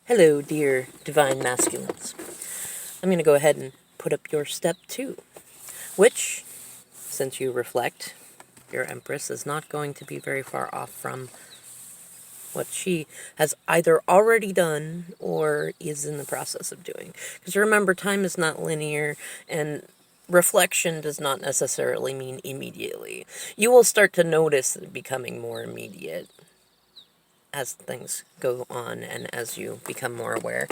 Hello, dear divine masculines. I'm going to go ahead and put up your step 2, which, since you reflect, your Empress is not going to be very far off from what she has either already done or is in the process of doing. Because remember, time is not linear, and reflection does not necessarily mean immediately. You will start to notice it becoming more immediate as things go on and as you become more aware.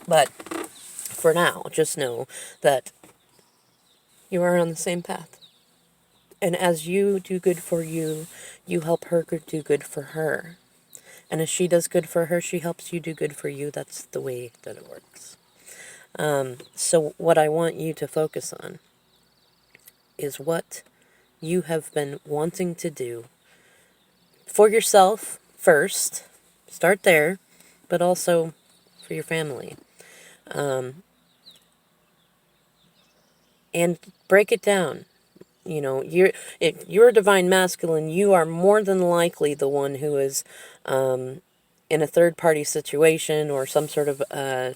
But for now, just know that you are on the same path. And as you do good for you, you help her do good for her. And as she does good for her, she helps you do good for you. That's the way that it works. So what I want you to focus on is what you have been wanting to do for yourself first. Start there, but also for your family. And break it down. You know, if you're a divine masculine, you are more than likely the one who is in a third party situation or some sort of a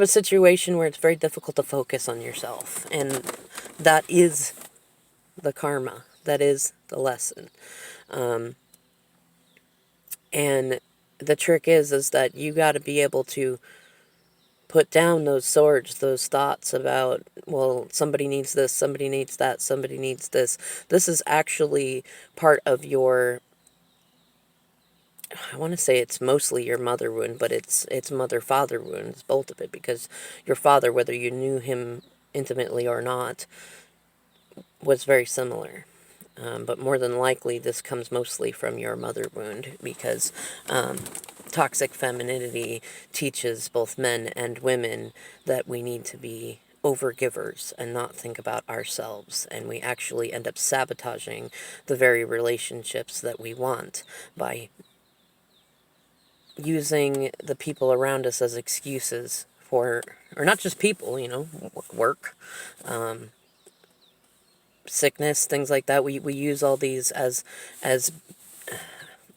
situation where it's very difficult to focus on yourself, and that is the karma. That is the lesson. And the trick is that you got to be able to put down those swords, those thoughts about, well, somebody needs this, somebody needs that, somebody needs this. This is actually part of your, I want to say it's mostly your mother wound, but it's mother-father wound. It's both of it, because your father, whether you knew him intimately or not, was very similar. But more than likely, this comes mostly from your mother wound, because toxic femininity teaches both men and women that we need to be overgivers and not think about ourselves. And we actually end up sabotaging the very relationships that we want by using the people around us as excuses for, or not just people, work, sickness, things like that. We use all these as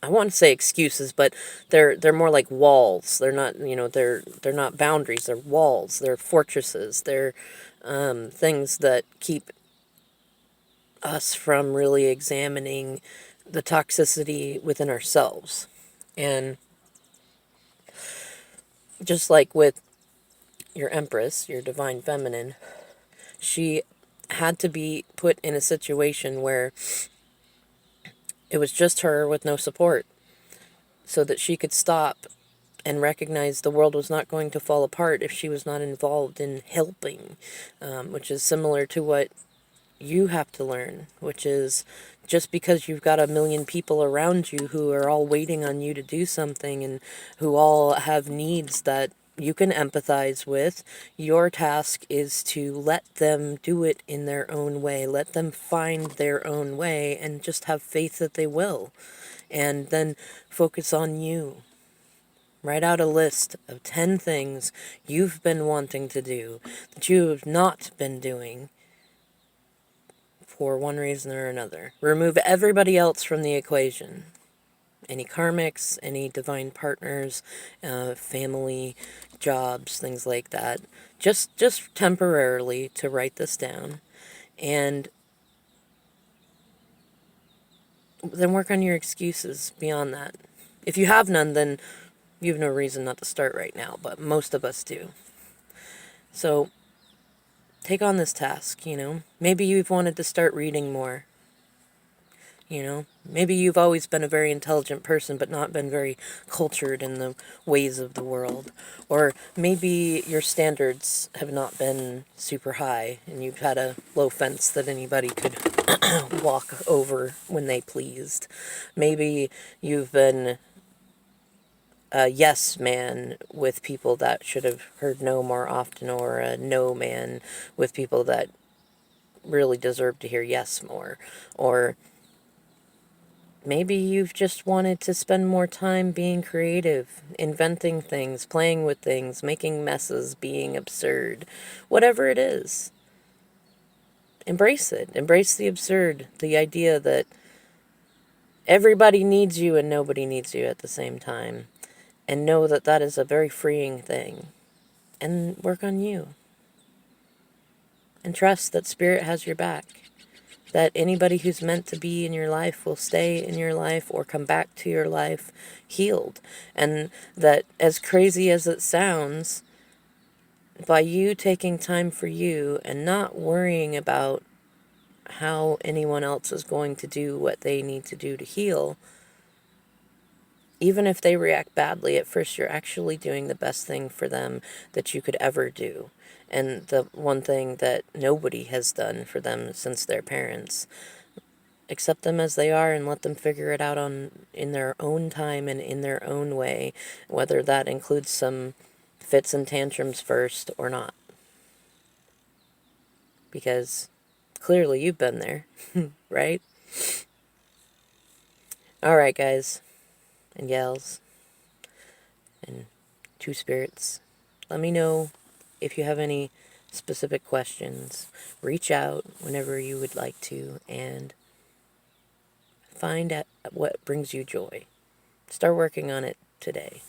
I want to say excuses, but they're more like walls. They're not, they're not boundaries. They're walls. They're fortresses. They're things that keep us from really examining the toxicity within ourselves. And just like with your Empress, your divine feminine, she had to be put in a situation where it was just her with no support, so that she could stop and recognize the world was not going to fall apart if she was not involved in helping, which is similar to what you have to learn, which is, just because you've got a million people around you who are all waiting on you to do something and who all have needs that you can empathize with, your task is to let them do it in their own way. Let them find their own way and just have faith that they will. And then focus on you. Write out a list of 10 things you've been wanting to do that you have not been doing for one reason or another. Remove everybody else from the equation. Any karmics, any divine partners, family, jobs, things like that. Just temporarily to write this down. And then work on your excuses beyond that. If you have none, then you have no reason not to start right now, but most of us do. So take on this task, Maybe you've wanted to start reading more. Maybe you've always been a very intelligent person, but not been very cultured in the ways of the world. Or maybe your standards have not been super high, and you've had a low fence that anybody could walk over when they pleased. Maybe you've been a yes man with people that should have heard no more often, or a no man with people that really deserve to hear yes more. Or maybe you've just wanted to spend more time being creative, inventing things, playing with things, making messes, being absurd. Whatever it is, embrace it. Embrace the absurd, the idea that Everybody needs you and nobody needs you at the same time. And know that that is a very freeing thing. And work on you. And trust that Spirit has your back. That anybody who's meant to be in your life will stay in your life or come back to your life healed. And that, as crazy as it sounds, by you taking time for you and not worrying about how anyone else is going to do what they need to do to heal, even if they react badly at first, you're actually doing the best thing for them that you could ever do. And the one thing that nobody has done for them since their parents. Accept them as they are and let them figure it out in their own time and in their own way, whether that includes some fits and tantrums first or not. Because clearly you've been there, right? Alright, guys and gals and two spirits, let me know if you have any specific questions. Reach out whenever you would like to and find out what brings you joy. Start working on it today.